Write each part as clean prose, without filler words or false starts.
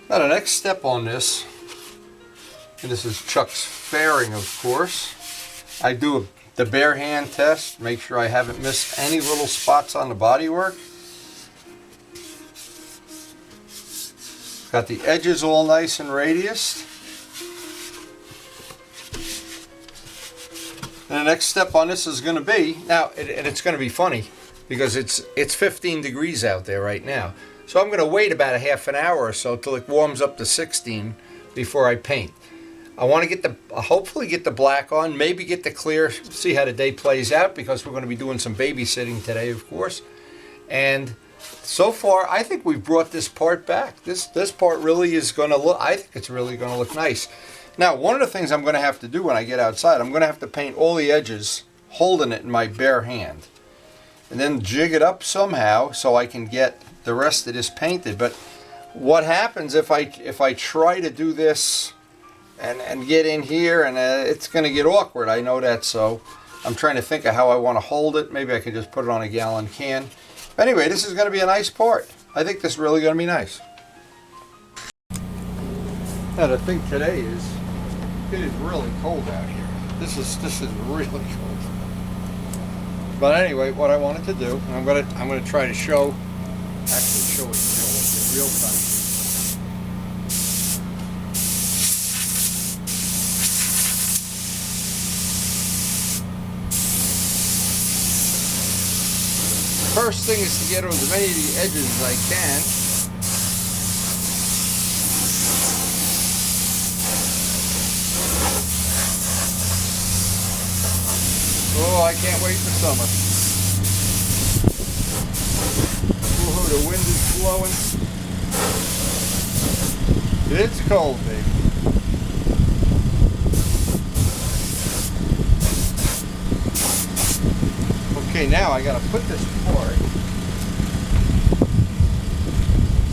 Now the next step on this, and this is Chuck's fairing, of course. I do the bare hand test, make sure I haven't missed any little spots on the bodywork. Got the edges all nice and radiused. And the next step on this is going to be, now, and it's going to be funny because it's 15 degrees out there right now. So I'm going to wait about a half an hour or so till it warms up to 16 before I paint. I want to get hopefully get the black on, maybe get the clear, see how the day plays out because we're going to be doing some babysitting today, of course. And so far, I think we've brought this part back. This part really is going to look, I think it's really going to look nice. Now, one of the things I'm going to have to do when I get outside, I'm going to have to paint all the edges, holding it in my bare hand. And then jig it up somehow so I can get the rest of this painted. But what happens if I try to do this and get in here, and it's going to get awkward, I know that, so I'm trying to think of how I want to hold it. Maybe I can just put it on a gallon can. Anyway, this is going to be a nice part. I think this is really going to be nice. Now the thing today is, it is really cold out here. This is really cold. But anyway, what I wanted to do, and I'm gonna try to show it in real time. First thing is to get on as many of the edges as I can. Oh, I can't wait for summer. Oh, the wind is blowing. It's cold, baby. Okay, now I gotta put this part.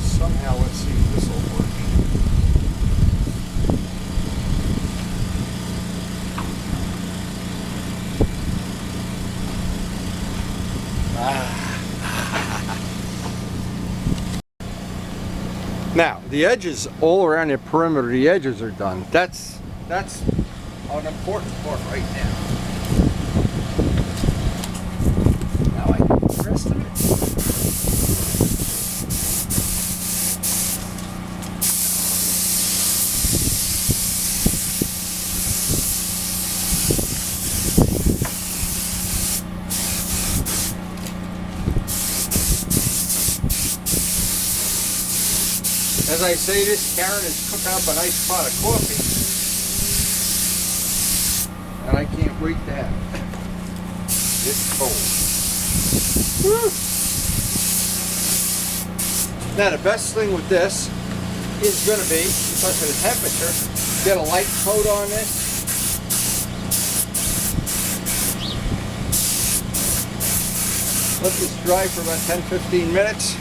Somehow, let's see if this will work. Now, the edges all around the perimeter, the edges are done. That's an important part right now. Now I can do the rest of it. As I say this, Karen is cooking up a nice pot of coffee. And I can't wait to have it. It's cold. Woo. Now the best thing with this is going to be, because of the temperature, get a light coat on this. Let this dry for about 10-15 minutes.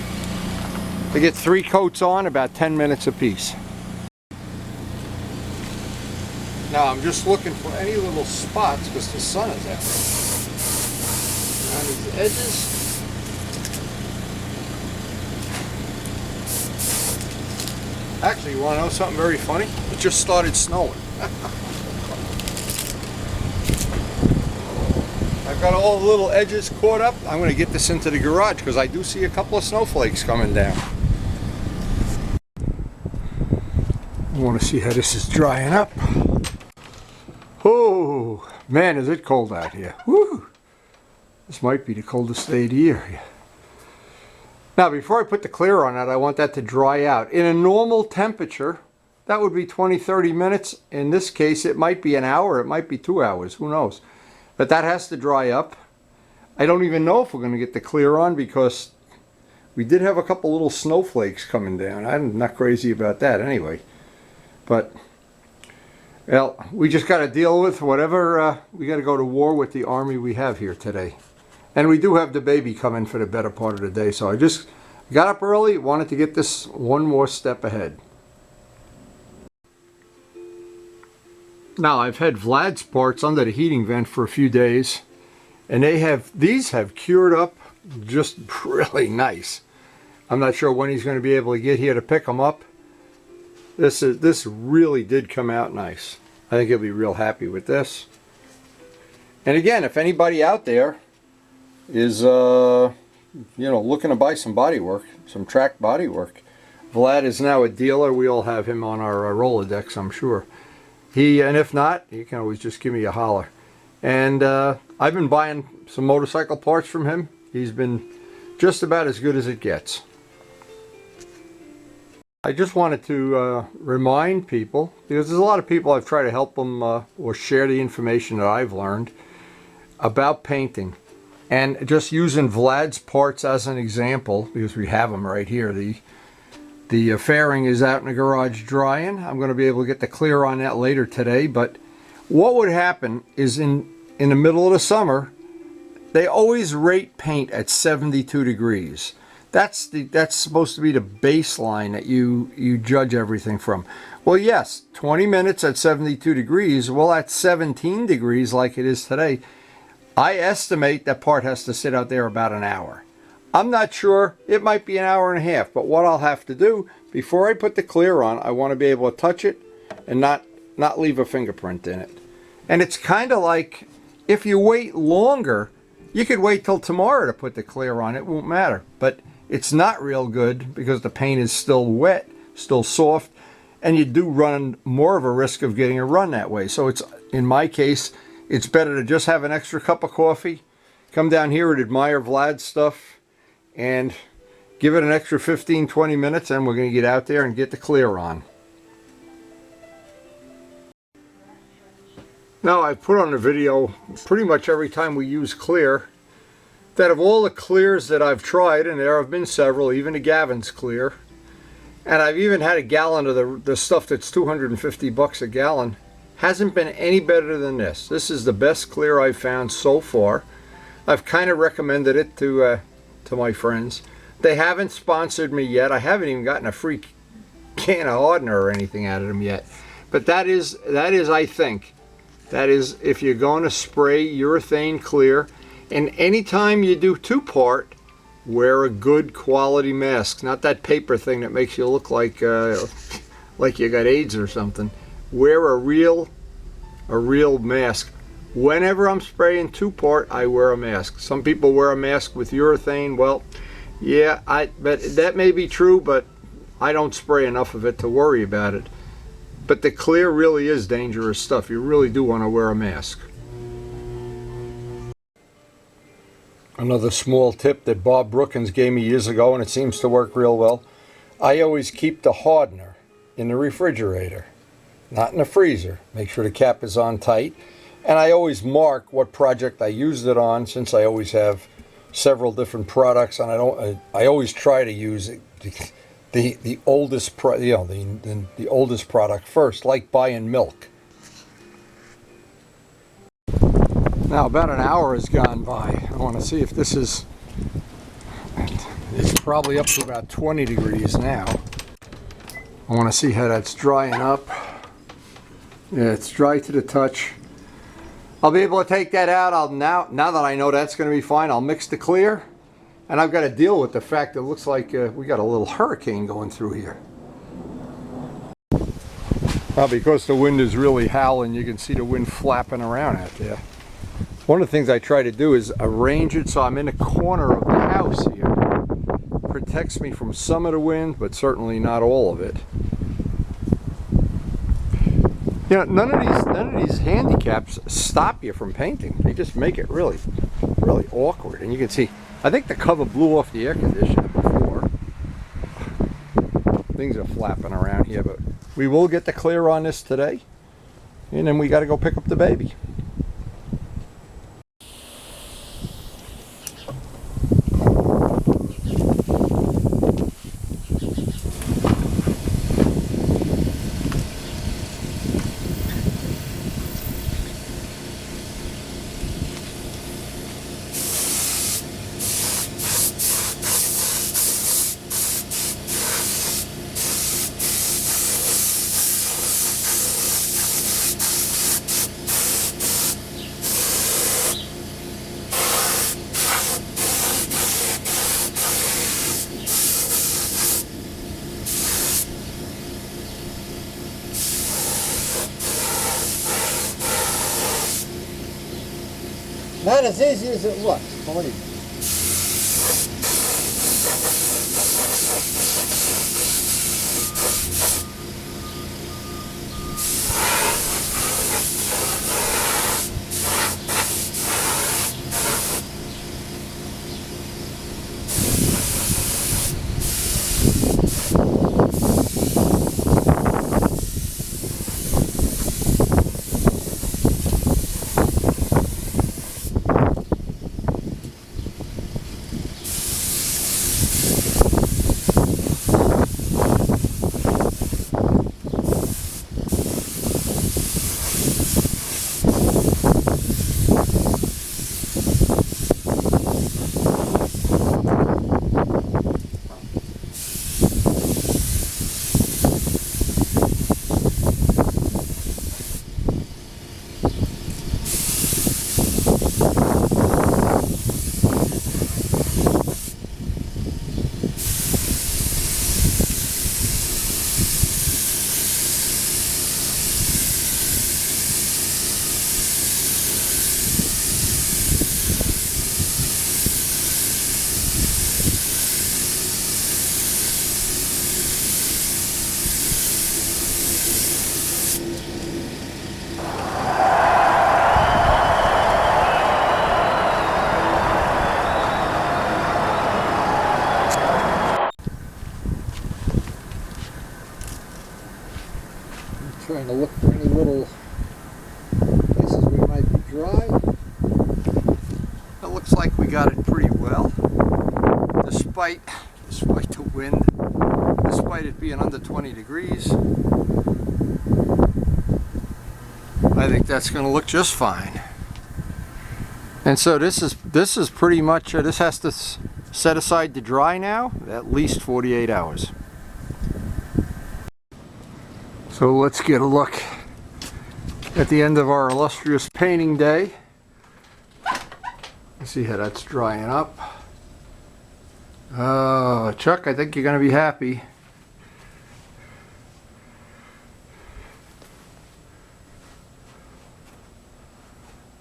I get 3 coats on, about 10 minutes apiece. Now I'm just looking for any little spots because the sun is out. Around these edges. Actually, you want to know something very funny? It just started snowing. I've got all the little edges caught up. I'm going to get this into the garage because I do see a couple of snowflakes coming down. I want to see how this is drying up. Oh, man, is it cold out here. Woo! This might be the coldest day of the year. Now, before I put the clear on that, I want that to dry out. In a normal temperature, that would be 20-30 minutes. In this case, it might be an hour, it might be 2 hours, who knows. But that has to dry up. I don't even know if we're going to get the clear on because we did have a couple little snowflakes coming down. I'm not crazy about that anyway. But, well, we just got to deal with whatever, we got to go to war with the army we have here today. And we do have the baby coming for the better part of the day, so I just got up early, wanted to get this one more step ahead. Now, I've had Vlad's parts under the heating vent for a few days, and these have cured up just really nice. I'm not sure when he's going to be able to get here to pick them up. This really did come out nice. I think you'll be real happy with this. And again, if anybody out there is looking to buy some body work, some track body work, Vlad is now a dealer. We all have him on our Rolodex, I'm sure. And if not, you can always just give me a holler. And I've been buying some motorcycle parts from him. He's been just about as good as it gets. I just wanted to remind people, because there's a lot of people I've tried to help them or share the information that I've learned about painting. And just using Vlad's parts as an example, because we have them right here. The fairing is out in the garage drying. I'm going to be able to get the clear on that later today. But what would happen is in the middle of the summer, they always rate paint at 72 degrees. That's supposed to be the baseline that you judge everything from. Well, yes, 20 minutes at 72 degrees. Well, at 17 degrees like it is today, I estimate that part has to sit out there about an hour. I'm not sure. It might be an hour and a half. But what I'll have to do, before I put the clear on, I want to be able to touch it and not leave a fingerprint in it. And it's kind of like, if you wait longer, you could wait till tomorrow to put the clear on. It won't matter. But it's not real good because the paint is still wet, still soft, and you do run more of a risk of getting a run that way. So it's, in my case, it's better to just have an extra cup of coffee, come down here and admire Vlad's stuff, and give it an extra 15-20 minutes, and we're going to get out there and get the clear on. Now, I've put on a video pretty much every time we use clear, that of all the clears that I've tried, and there have been several, even the Gavin's clear, and I've even had a gallon of the stuff that's 250 bucks a gallon, hasn't been any better than this. This is the best clear I've found so far. I've kind of recommended it to my friends. They haven't sponsored me yet. I haven't even gotten a free can of hardener or anything out of them yet. But that is, I think, that is if you're going to spray urethane clear. And anytime you do two-part, wear a good quality mask. Not that paper thing that makes you look like you got AIDS or something. Wear a real mask. Whenever I'm spraying two-part, I wear a mask. Some people wear a mask with urethane. Well, yeah, but that may be true, but I don't spray enough of it to worry about it. But the clear really is dangerous stuff. You really do want to wear a mask. Another small tip that Bob Brookins gave me years ago, and it seems to work real well. I always keep the hardener in the refrigerator, not in the freezer. Make sure the cap is on tight. And I always mark what project I used it on, since I always have several different products, and I always try to use the oldest the oldest product first, like buying milk. Now about an hour has gone by. I want to see if this is, it's probably up to about 20 degrees now. I want to see how that's drying up. Yeah, it's dry to the touch. I'll be able to take that out. Now that I know that's going to be fine, I'll mix the clear. And I've got to deal with the fact that it looks like we got a little hurricane going through here. Well, because the wind is really howling, you can see the wind flapping around out there. One of the things I try to do is arrange it so I'm in a corner of the house here. Protects me from some of the wind, but certainly not all of it. You know, none of these handicaps stop you from painting. They just make it really, really awkward. And you can see, I think the cover blew off the air conditioner before. Things are flapping around here, but we will get the clear on this today. And then we got to go pick up the baby. Not as easy as it looks, believe me. Trying to look for any little places we might be dry. It looks like we got it pretty well, despite the wind, despite it being under 20 degrees. I think that's going to look just fine. And so this is pretty much, this has to set aside to dry now, at least 48 hours. So let's get a look at the end of our illustrious painting day. Let's see how that's drying up. Oh, Chuck, I think you're going to be happy.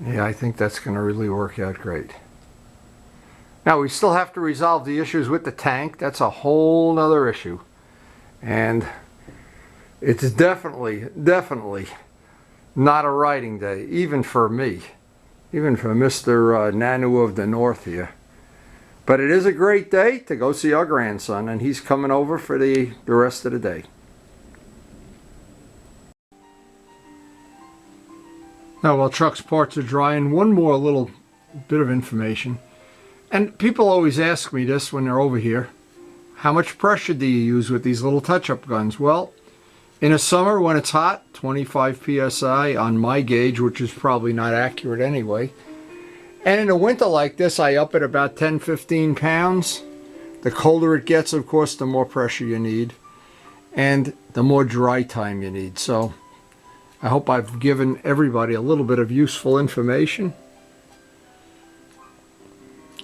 Yeah, I think that's going to really work out great. Now, we still have to resolve the issues with the tank. That's a whole nother issue. And it's definitely not a riding day, even for me. Even for Mr. Nanu of the North here. But it is a great day to go see our grandson, and he's coming over for the rest of the day. Now, while Chuck's parts are drying, one more little bit of information. And people always ask me this when they're over here. How much pressure do you use with these little touch-up guns? Well, in the summer when it's hot, 25 psi on my gauge, which is probably not accurate anyway. And in a winter like this, I up it about 10-15 pounds. The colder it gets, of course, the more pressure you need. And the more dry time you need. So I hope I've given everybody a little bit of useful information.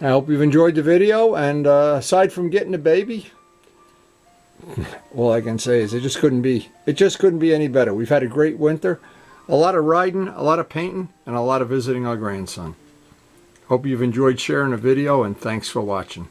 I hope you've enjoyed the video, and aside from getting a baby, all I can say is it just couldn't be any better. We've had a great winter, a lot of riding, a lot of painting, and a lot of visiting our grandson. Hope you've enjoyed sharing the video, and thanks for watching.